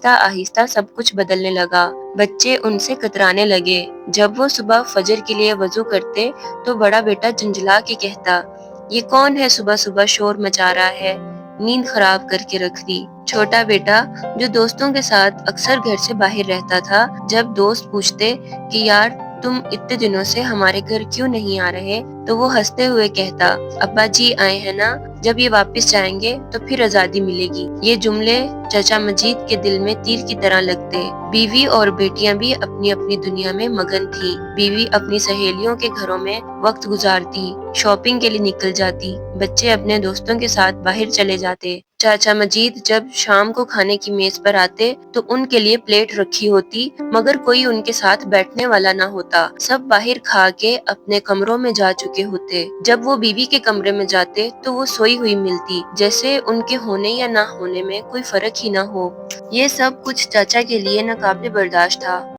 آہستہ آہستہ سب کچھ بدلنے لگا۔ بچے ان سے کترانے لگے۔ جب وہ صبح فجر کے لیے وضو کرتے تو بڑا بیٹا جھنجھلا کے کہتا، یہ کون ہے صبح صبح شور مچا رہا ہے، نیند خراب کر کے رکھ دی۔ چھوٹا بیٹا جو دوستوں کے ساتھ اکثر گھر سے باہر رہتا تھا، جب دوست پوچھتے کہ یار تم اتنے دنوں سے ہمارے گھر کیوں نہیں آ رہے، تو وہ ہنستے ہوئے کہتا، ابا جی آئے ہیں نا، جب یہ واپس جائیں گے تو پھر آزادی ملے گی۔ یہ جملے چچا مجید کے دل میں تیر کی طرح لگتے۔ بیوی اور بیٹیاں بھی اپنی اپنی دنیا میں مگن تھی۔ بیوی اپنی سہیلیوں کے گھروں میں وقت گزارتی، شاپنگ کے لیے نکل جاتی، بچے اپنے دوستوں کے ساتھ باہر چلے جاتے۔ چاچا مجید جب شام کو کھانے کی میز پر آتے تو ان کے لیے پلیٹ رکھی ہوتی، مگر کوئی ان کے ساتھ بیٹھنے والا نہ ہوتا۔ سب باہر کھا کے اپنے کمروں میں جا چکے ہوتے۔ جب وہ بیوی کے کمرے میں جاتے تو وہ سوئی ہوئی ملتی، جیسے ان کے ہونے یا نہ ہونے میں کوئی فرق ہی نہ ہو۔ یہ سب کچھ چاچا کے لیے ناقابل برداشت تھا۔